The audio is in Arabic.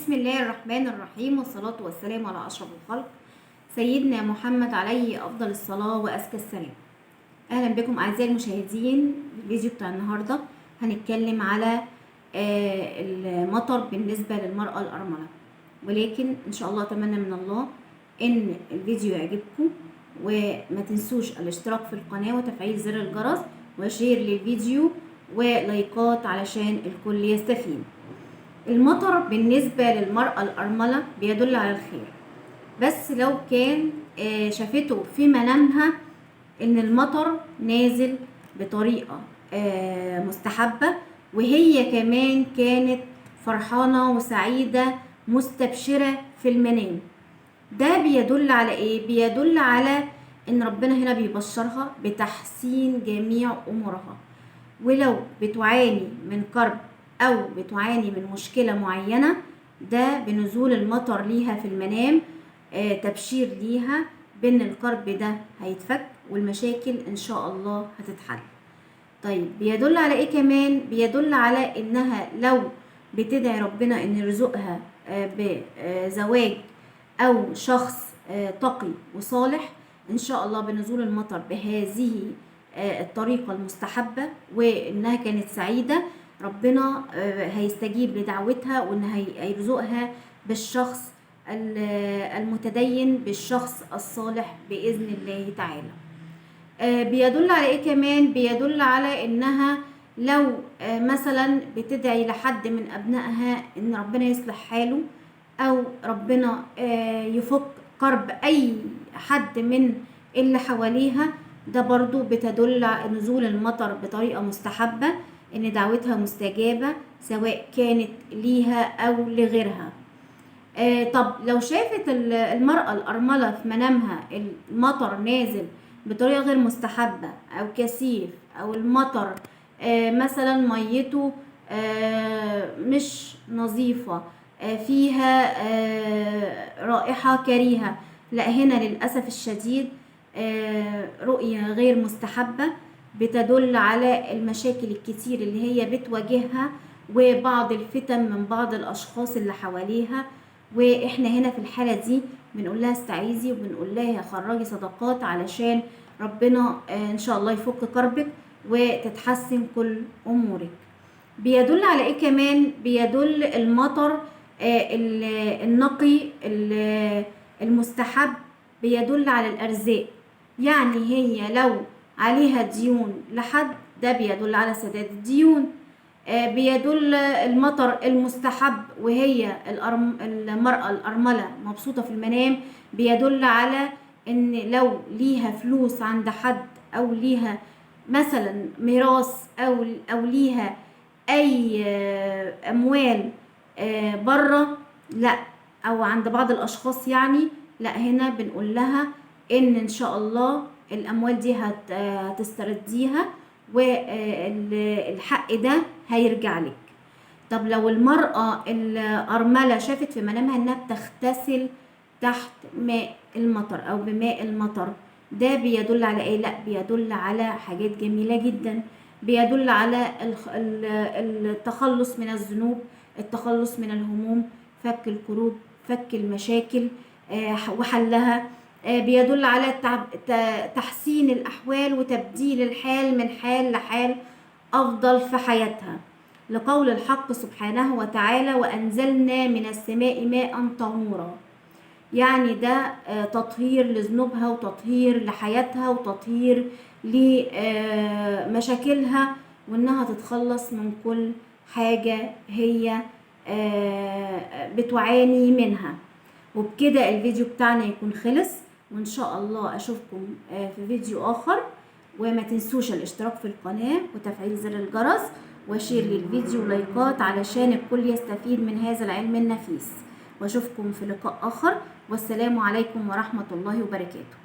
بسم الله الرحمن الرحيم، والصلاة والسلام على أشرف الخلق سيدنا محمد عليه أفضل الصلاة وأزكى السلام. أهلا بكم أعزائي المشاهدين. في الفيديو بتاع النهاردة هنتكلم على المطر بالنسبة للمرأة الأرملة، ولكن إن شاء الله أتمنى من الله إن الفيديو يعجبكم، وما تنسوش الاشتراك في القناة وتفعيل زر الجرس وشير للفيديو ولايكات علشان الكل يستفيد. المطر بالنسبة للمرأة الأرملة بيدل على الخير، بس لو كان شافته في منامها إن المطر نازل بطريقة مستحبة، وهي كمان كانت فرحانة وسعيدة مستبشرة في المنام، ده بيدل على إيه؟ بيدل على إن ربنا هنا بيبشرها بتحسين جميع أمورها. ولو بتعاني من كرب أو بتعاني من مشكلة معينة، ده بنزول المطر ليها في المنام تبشير ليها بأن الكرب ده هيتفك والمشاكل إن شاء الله هتتحل. طيب بيدل على إيه كمان؟ بيدل على إنها لو بتدعي ربنا إن يرزقها بزواج أو شخص تقي وصالح، إن شاء الله بنزول المطر بهذه الطريقة المستحبة وإنها كانت سعيدة، ربنا هيستجيب لدعوتها وإن هيرزقها بالشخص المتدين، بالشخص الصالح بإذن الله تعالى. بيدل على إيه كمان؟ بيدل على إنها لو مثلا بتدعي لحد من أبنائها إن ربنا يصلح حاله، أو ربنا يفك كرب أي حد من اللي حواليها، ده برضو بتدل نزول المطر بطريقة مستحبة إن دعوتها مستجابة سواء كانت ليها أو لغيرها. طب لو شافت المرأة الأرملة في منامها المطر نازل بطريقة غير مستحبة أو كثيف، أو المطر مثلا ميته مش نظيفة، فيها رائحة كريهة، لا هنا للأسف الشديد رؤية غير مستحبة بتدل على المشاكل الكتير اللي هي بتواجهها وبعض الفتن من بعض الأشخاص اللي حواليها. واحنا هنا في الحالة دي بنقول لها استعيذي، وبنقول لها خرجي صدقات علشان ربنا ان شاء الله يفك كربك وتتحسن كل امورك. بيدل على ايه كمان؟ بيدل المطر النقي المستحب بيدل على الارزاق، يعني هي لو عليها ديون لحد، ده بيدل على سداد الديون. بيدل المطر المستحب وهي المرأة الأرملة مبسوطة في المنام، بيدل على ان لو ليها فلوس عند حد، او ليها مثلا ميراث، او ليها اي اموال بره، لا، او عند بعض الاشخاص يعني، لا هنا بنقول لها ان شاء الله الاموال دي هتسترديها والحق ده هيرجع لك. طب لو المرأة الأرملة شافت في منامها انها بتغتسل تحت ماء المطر او بماء المطر، ده بيدل على ايه؟ لا بيدل على حاجات جميلة جدا، بيدل على التخلص من الذنوب، التخلص من الهموم، فك الكروب، فك المشاكل وحلها. بيدل على تحسين الأحوال وتبديل الحال من حال لحال أفضل في حياتها، لقول الحق سبحانه وتعالى وأنزلنا من السماء ماء طهورا، يعني ده تطهير لذنوبها وتطهير لحياتها وتطهير لمشاكلها، وإنها تتخلص من كل حاجة هي بتعاني منها. وبكده الفيديو بتاعنا يكون خلص، وإن شاء الله أشوفكم في فيديو آخر. وما تنسوش الاشتراك في القناة وتفعيل زر الجرس وشير للفيديو ولايكات علشان الكل يستفيد من هذا العلم النفيس. واشوفكم في لقاء آخر، والسلام عليكم ورحمة الله وبركاته.